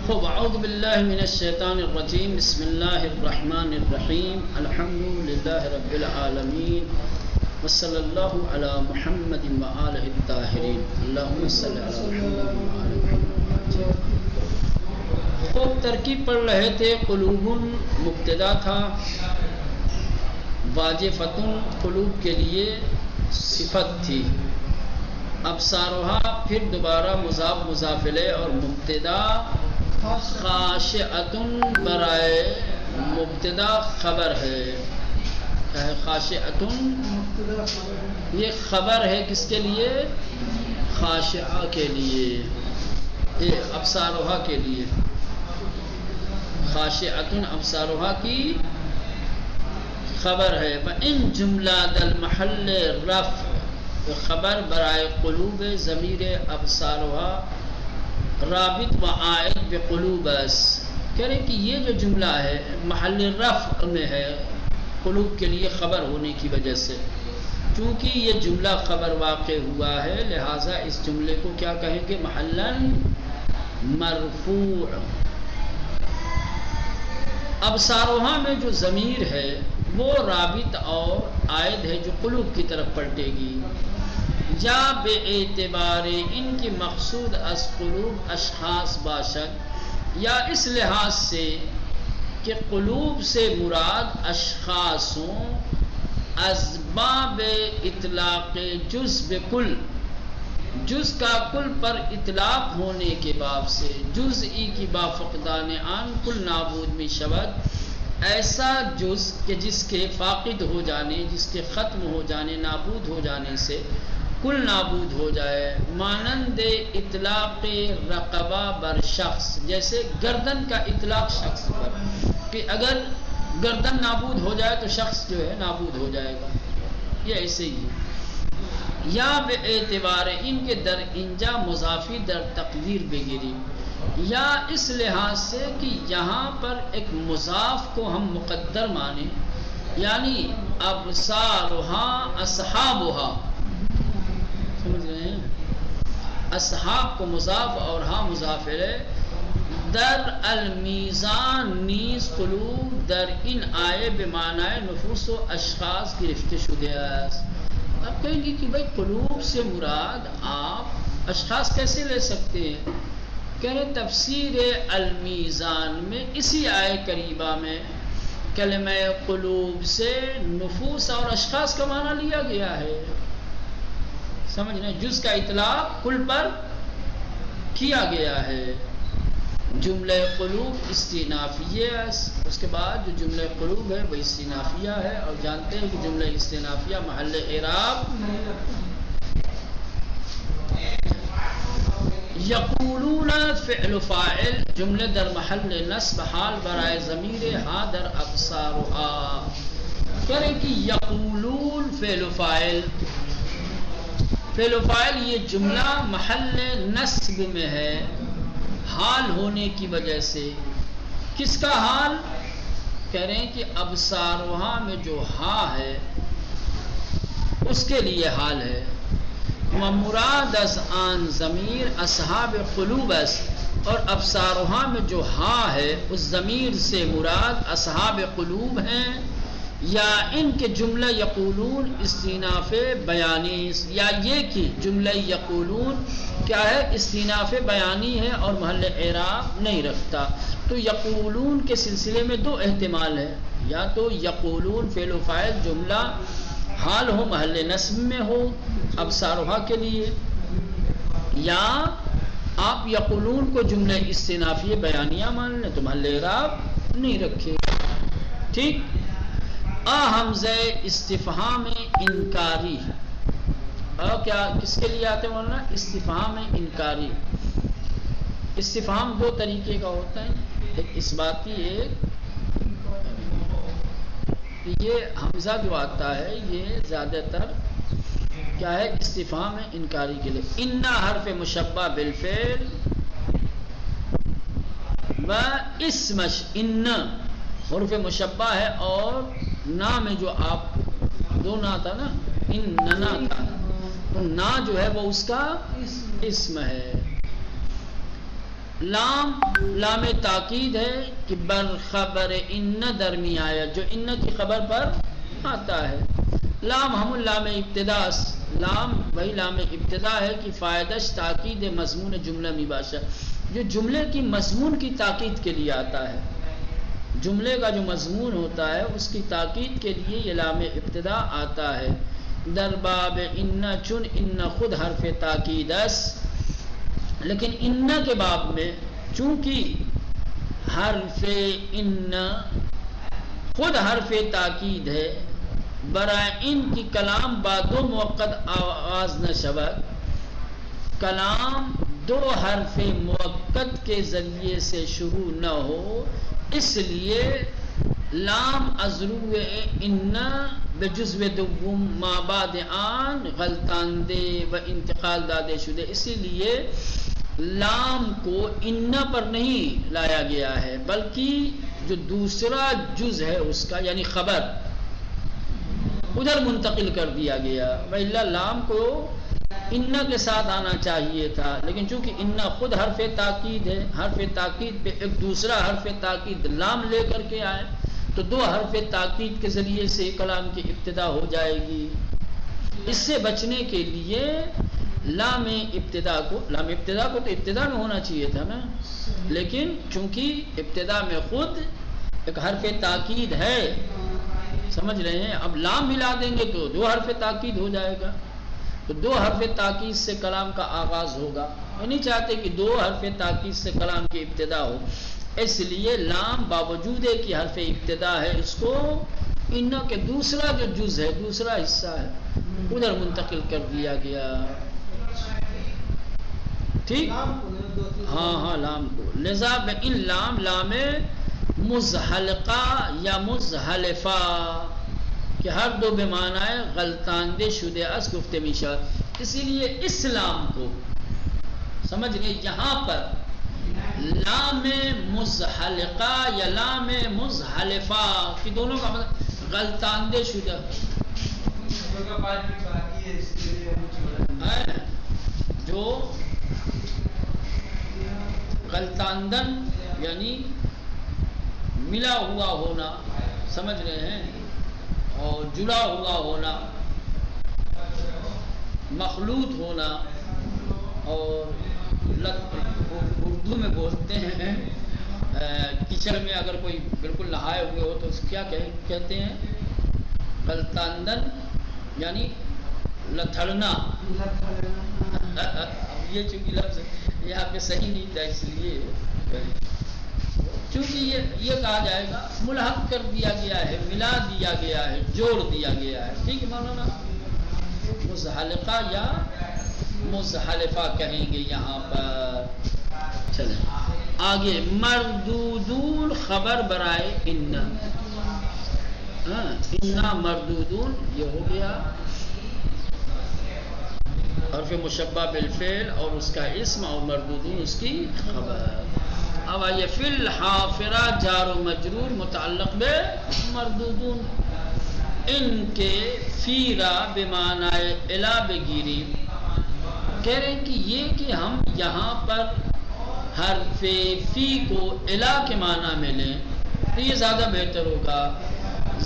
خب اعوذ باللہ من الشیطان الرجیم بسم اللہ الرحمن الرحیم الحمد للہ رب العالمین وصلی اللہ علی محمد وآلہ الطاہرین اللہم صلی علی محمد وآلہ محمد. خوب ترکیب پڑھ رہے تھے. قلوب مبتدا تھا، واجفۃ قلوب کے لیے صفت تھی. ابصارها پھر دوبارہ مضاف مضاف الیہ اور مبتدا خاشعۃ برائے مبتدا خبر ہے. خاشعۃ یہ خبر ہے کس کے لیے؟ خاشعہ کے لیے، ابصارها کے لیے. خاشعۃ ابصارها کی خبر ہے. وَإِن جملہ دل محل رفع خبر برائے قلوب ضمیر ابصارها رابط و عائد بقلوب اس. کہہ رہے کہ یہ جو جملہ ہے محل رفع میں ہے قلوب کے لیے خبر ہونے کی وجہ سے. چونکہ یہ جملہ خبر واقع ہوا ہے لہٰذا اس جملے کو کیا کہیں گے؟ محلاً مرفوع. ابصارها میں جو ضمیر ہے وہ رابط اور عائد ہے جو قلوب کی طرف پلٹے گی. یا بے اعتبار ان کی مقصود از قلوب اشخاص باشد، یا اس لحاظ سے کہ قلوب سے مراد اشخاصوں از باب اطلاق جز بکل، جز کا کل پر اطلاق ہونے کے باب سے. جزئی کی با فقدان آن کل نابود می شود، ایسا جز کہ جس کے فاقد ہو جانے، جس کے ختم ہو جانے، نابود ہو جانے سے کل نابود ہو جائے. مانند اطلاق رقبہ بر شخص، جیسے گردن کا اطلاق شخص پر، کہ اگر گردن نابود ہو جائے تو شخص جو ہے نابود ہو جائے گا. یہ ایسے ہی ہے. یا بے اعتبار ان کے در انجا مضافی در تقدیر بگیری، یا اس لحاظ سے کہ یہاں پر ایک مضاف کو ہم مقدر مانیں، یعنی ابصارها اصحابها، سمجھ رہے ہیں؟ اصحاب کو مضاف اور ہاں مضاف الیہ. در المیزان نیز قلوب در ان آئے بمعنی نفوس و اشخاص گرفته شده است. اب کہیں گے کہ بھئی قلوب سے مراد آپ اشخاص کیسے لے سکتے ہیں؟ کہہ رہے تفسیر المیزان میں اسی آئے قریبہ میں کلمہ قلوب سے نفوس اور اشخاص کا معنی لیا گیا ہے. سمجھ رہے ہیں؟ جز کا اطلاق کل پر کیا گیا ہے. جملہ قلوب استئنافیہ، اس کے بعد جو جملہ قلوب ہے وہ استئنافیہ ہے، اور جانتے ہیں کہ جملہ استئنافیہ محل اعراب یقولون فعل فاعل، جملے در محل نصب حال برائے ضمیر ہا در ابصارها. کرے کہ یقولون فعل فاعل، فعل فاعل یہ جملہ محل نصب میں ہے حال ہونے کی وجہ سے. کس کا حال؟ کہہ رہے ہیں کہ ابصارها میں جو ہا ہے اس کے لیے حال ہے. ومراد از آن ضمیر اصحاب قلوب است، اور ابصارها میں جو ہا ہے اس ضمیر سے مراد اصحاب قلوب ہیں. یا ان کے جملہ یقولون استئناف بیانی، یا یہ کہ جملہ یقولون کیا ہے؟ استئناف بیانی ہے اور محل اعراب نہیں رکھتا. تو یقولون کے سلسلے میں دو احتمال ہے، یا تو یقولون فعل و فاعل جملہ حال ہو محل نصب میں ہو ابصارها کے لیے، یا آپ یقولون کو جملہ استئنافی بیانیہ مان لیں تو محل اعراب نہیں رکھے. ٹھیک. حمزہ استفہام انکاری، اور کیا کس کے لیے آتے ہیں مولانا؟ استفہام انکاری. استفہام دو طریقے کا ہوتا ہے، ایک اثباتی، ایک یہ حمزہ جو آتا ہے یہ زیادہ تر کیا ہے؟ استفہام انکاری کے لیے. ان حرف مشبہ بالفعل و اسمش، ان حرف مشبہ ہے اور نا میں جو آپ دو نا تھا نا، ان ننا تھا، تو نا جو ہے وہ اس کا اسم ہے. لام تاکید ہے کہ برخبر ان درمی آیا، جو ان کی خبر پر آتا ہے. لام ہم لام ابتدا، لام وہی لام ابتدا ہے کہ فائدش تاکید مضمون جملہ مباشر، جو جملے کی مضمون کی تاکید کے لیے آتا ہے. جملے کا جو مضمون ہوتا ہے اس کی تاکید کے لیے یہ لام ابتدا آتا ہے. در باب ان چن ان خود حرف تاکید اس، لیکن ان کے باب میں چونکہ حرف ان خود حرف تاکید ہے، برائے ان کی کلام با دو موقت آغاز نہ شود، کلام دو حرف موقت کے ذریعے سے شروع نہ ہو، اس لیے لام ازرو ان بجزو دوم ما بعد آن غلطان دے و انتقال دادے شدے، اسی لیے لام کو ان پر نہیں لایا گیا ہے، بلکہ جو دوسرا جز ہے اس کا یعنی خبر ادھر منتقل کر دیا گیا. وَإِلَّا لام کو ان کے ساتھ آنا چاہیے تھا، لیکن چونکہ ان خود حرف تاکید ہے، حرف تاکید پہ ایک دوسرا حرف تاکید لام لے کر کے آئے تو دو حرف تاکید کے ذریعے سے کلام کی ابتدا ہو جائے گی. اس سے بچنے کے لیے لام ابتدا کو تو ابتدا میں ہونا چاہیے تھا نا، لیکن چونکہ ابتدا میں خود ایک حرف تاکید ہے، سمجھ رہے ہیں، اب لام ملا دیں گے تو دو حرف تاکید ہو جائے گا، تو دو حرف تاکید سے کلام کا آغاز ہوگا. وہ نہیں چاہتے کہ دو حرف تاکید سے کلام کی ابتدا ہو، اس لیے لام باوجود ہے کہ حرف ابتدا ہے اس کو ان کے دوسرا جو جز ہے، دوسرا حصہ ہے، ادھر منتقل کر دیا گیا. ٹھیک، ہاں لام کو، لذا ان لام مزحلقہ یا مزحلفہ کہ ہر دو بے معنی غلطاندے شدہ از گفت میشا، اسی لیے اس لام کو سمجھ گئے. یہاں پر لام مزحلقہ یا لام مزحلفہ کہ دونوں کا مطلب غلطاندے شدہ جو غلطاندن یعنی ملا ہوا ہونا، سمجھ رہے ہیں، اور جڑا ہوا ہونا، مخلوط ہونا، اور اردو میں بولتے ہیں کچڑ میں اگر کوئی بالکل نہائے ہوئے ہو تو اس کیا کہتے ہیں، غلطاندن یعنی لتھڑنا. یہ چونکہ لفظ یہاں پہ صحیح نہیں تھا، اس لیے چونکہ یہ کہا جائے گا ملحق کر دیا گیا ہے، ملا دیا گیا ہے، جوڑ دیا گیا ہے. ٹھیک ہے مولانا، مزحلقہ یا مزحلفہ کہیں گے یہاں پر. چلیں آگے، مردودون خبر برائے ان، انا مردودون یہ ہو گیا حرف مشبہ بالفعل اور اس کا اسم، اور مردودون اس کی خبر. اب آئیے فی الحافرہ جار و مجرور متعلق بے مردودون، ان کے فیرا بمعنی الا بگیری. کہہ رہے ہیں کہ یہ کہ ہم یہاں پر حرف فی کو الا کے معنی میں لیں تو یہ زیادہ بہتر ہوگا،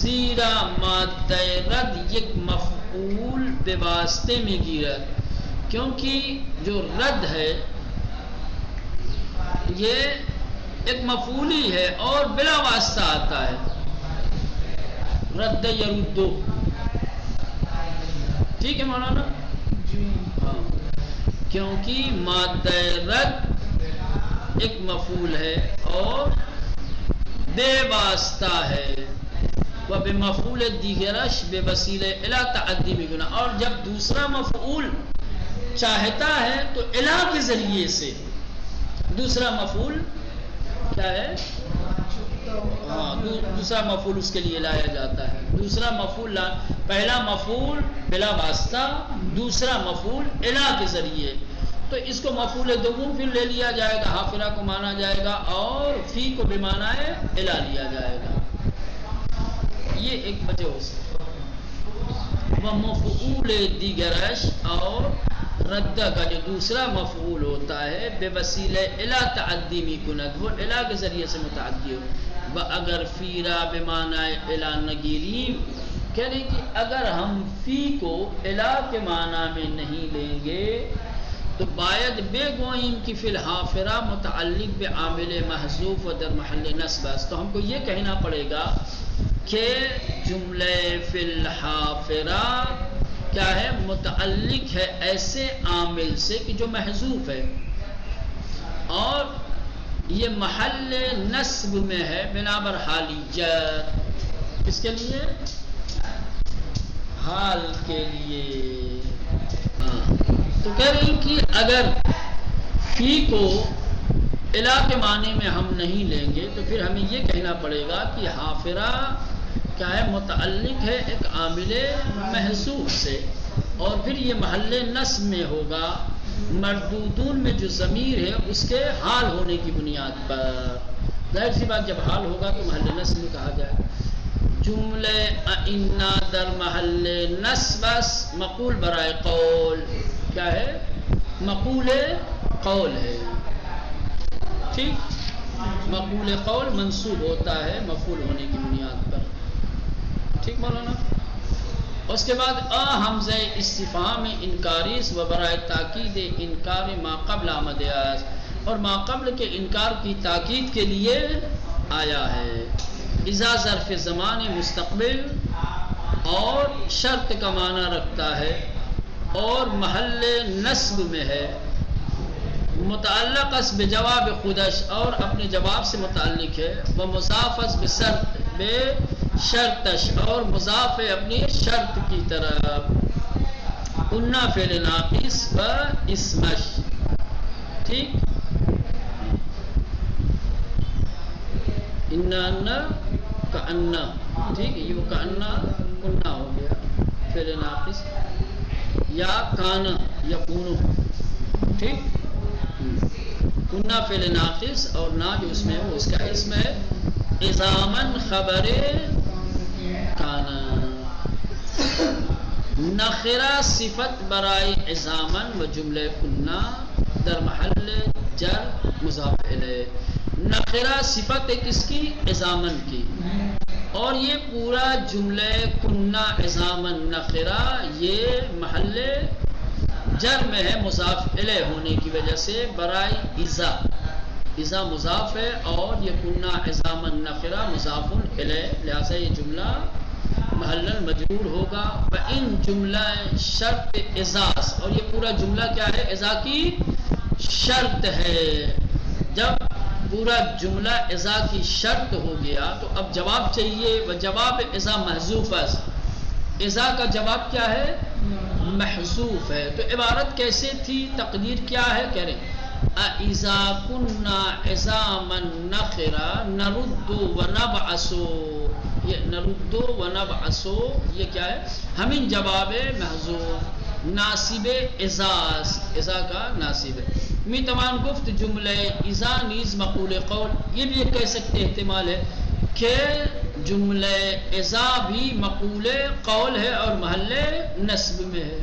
زیرا مادہ رد یک مفعول بے واسطے میں گیرت، کیونکہ جو رد ہے یہ ایک مفعولی ہے اور بلا واسطہ آتا ہے، رد یردو. ٹھیک ہے مولانا، ہاں، کیونکہ مادہ رد ایک مفعول ہے اور بے واسطہ ہے، وہ بے مفعول دیگرش بے وسیلہ الا تعدی میں گنا، اور جب دوسرا مفعول چاہتا ہے تو الا کے ذریعے سے دوسرا مفعول کیا ہے، ہاں دوسرا مفعول اس کے لیے لایا جاتا ہے. دوسرا مفعول پہلا مفعول بلا واسطہ، دوسرا مفعول الا کے ذریعے، تو اس کو مفعول دوم پھر لے لیا جائے گا، حافرہ کو مانا جائے گا اور فی کو بمعنی الا لیا جائے گا. یہ ایک وجہ ہو سکتی ہے. وہ مفعول دیگرش اور ردہ کا جو دوسرا مفعول ہوتا ہے بے وسیلہ الا تعدی می کند، وہ الا کے ذریعے سے متعدی ہو. و اگر فیرا بمعنی الا نگیری، کہنے کہ اگر ہم فی کو الا کے معنی میں نہیں لیں گے تو باید بے گوئیم کی فی الحافرہ متعلق بے عامل محذوف و در محل نصب است. تو ہم کو یہ کہنا پڑے گا کہ جملہ فی الحافرہ کیا ہے؟ متعلق ہے ایسے عامل سے کہ جو محذوف ہے اور یہ محل نصب میں ہے بنابر حالیت. کس کے لیے؟ حال کے لیے. تو کہہ رہی کہ اگر فی کو الا کے معنی میں ہم نہیں لیں گے تو پھر ہمیں یہ کہنا پڑے گا کہ حافرہ کیا ہے؟ متعلق ہے ایک عامل محذوف سے، اور پھر یہ محل نصب میں ہوگا مردودون میں جو ضمیر ہے اس کے حال ہونے کی بنیاد پر. ظاہر سی بات جب حال ہوگا تو محل نصب میں کہا جائے. جملہ انا در محل نصب مقول برائے قول کیا ہے؟ مقول قول ہے. ٹھیک، مقول قول منصوب ہوتا ہے مفعول ہونے کی بنیاد پر. ٹھیک مولانا. اس کے بعد حمزہ استفہام انکاریس و برائے تاکید انکار ما قبل آمد است، اور ما قبل کے انکار کی تاکید کے لیے آیا ہے. اذا ظرف زمان مستقبل اور شرط کا معنی رکھتا ہے اور محل نصب میں ہے، متعلق اس بجواب خودش اور اپنے جواب سے متعلق ہے، وہ مضاف اس بے شرطش اور مضاف ہے اپنی شرط کی طرف. انا فعل ناقص و اسمش. ٹھیک، انا کأنا. ٹھیک ہے، یہ وہ کأنا کنا ہو گیا فعل ناقص، یا کانا یکونو. ٹھیک، کنا فعل ناقص اور نا جو اس میں ہے وہ اس کا اسم ہے. اضامن خبر کانا. نخرہ صفت برائے اضامن و جملہ کنا در محل جر مضاف الیہ. نخرہ صفت ہے کس کی؟ اضامن کی. اور یہ پورا جملہ کنا اضامن نخرہ یہ محل جر میں ہے مضاف الیہ ہونے کی وجہ سے برائے اذا. اذا مضاف ہے اور یہ کنا اضامن نخرہ مضاف الیہ، لہذا یہ جملہ محل مجرور ہوگا. ان جملہ شرط اذاس، اور یہ پورا جملہ کیا ہے؟ اذا کی شرط ہے. جب پورا جملہ اذا کی شرط ہو گیا تو اب جواب چاہیے، وہ جواب اذا محذوف ہے. اذا کا جواب کیا ہے؟ محذوف ہے. تو عبارت کیسے تھی؟ تقدیر کیا ہے؟ کہہ رہے اذا کنا عظاما نخرا نرد و نبعثو. یہ نرد و نبعثو یہ کیا ہے؟ ہمیں جواب محذوف ناصب اذاس، اذا کا ناصب ہے. می تمام گفت جملہ اذا نیز مقول قول. یہ بھی کہہ سکتے احتمال ہے کہ جملہ اذا بھی مقول قول ہے اور محل نصب میں ہے.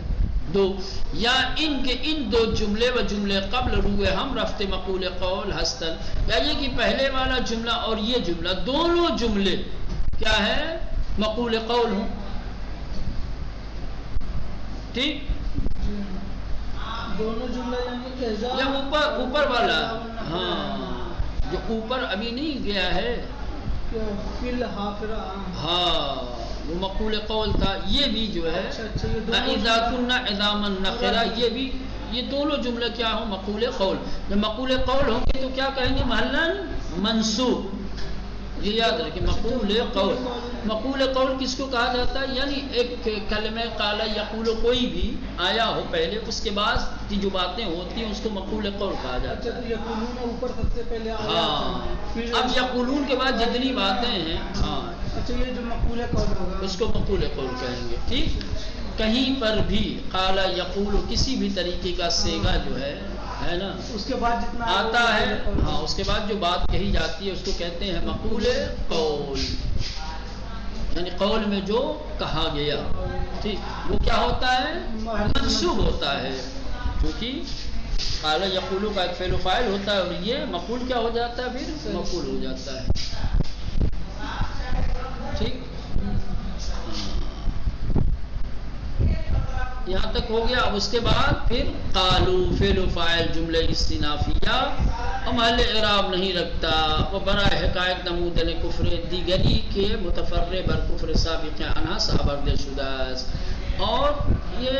دو یا ان کے ان دو جملے و جملے قبل روئے ہم رفت مقول قول ہستن، یا یہ کہ پہلے والا جملہ اور یہ جملہ دونوں جملے کیا ہے؟ مقول قول ہوں. ٹھیک، دونوں جملہ یعنی یا اوپر والا، ہاں جو اوپر ابھی نہیں گیا ہے فی الحافرہ، ہاں وہ مقول قول تھا. یہ بھی جو ہے اذا کنا عظاما نخرا، یہ بھی یہ دونوں جملے کیا ہوں؟ مقول قول. جب مقول قول ہوں گے تو کیا کہیں گے؟ محلن منصوب. یہ یاد رکھیں مقول قول. مقول قول کس کو کہا جاتا ہے؟ یعنی ایک کلمہ قال یقول کوئی بھی آیا ہو پہلے، اس کے بعد کی جو باتیں ہوتی ہیں اس کو مقول قول کہا جاتا ہے. یقولون اوپر سب سے پہلے آیا. ہاں، اب یقولون کے بعد جتنی باتیں ہیں ہاں اچھا یہ جو مقول قول ہوگا اس کو مقول قول کہیں گے. ٹھیک، کہیں پر بھی قال یقول کسی بھی طریقے کا سیگا جو ہے نا اس کے بعد جتنا آتا ہے، ہاں اس کے بعد جو بات کہی جاتی ہے اس کو کہتے ہیں مقول قول، یعنی قول میں جو کہا گیا. ٹھیک، وہ کیا ہوتا ہے؟ منصوب ہوتا ہے. کیونکہ قال یقول کا ایک فعل و فاعل ہوتا ہے اور یہ مفعول کیا ہو جاتا ہے، پھر مفعول ہو جاتا ہے. ٹھیک، یہاں تک ہو گیا. اب اس کے بعد پھر قالو فعل و فاعل جملہ استنافیہ اور محل اعراب نہیں رکھتا. وہ برائے حکایت نمود کفر دیگری کے متفرع بر کفر سابق عنہ سابرد شدہ، اور یہ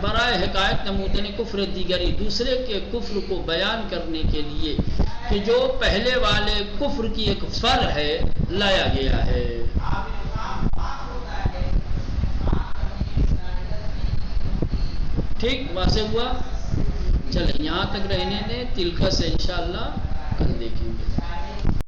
برائے حکایت نمودن کفر دیگری دوسرے کے کفر کو بیان کرنے کے لیے کہ جو پہلے والے کفر کی ایک فر ہے لایا گیا ہے. ٹھیک، واضح ہوا. چلیں یہاں تک رہنے دیں، تلکا سے انشاءاللہ کل دیکھیں گے.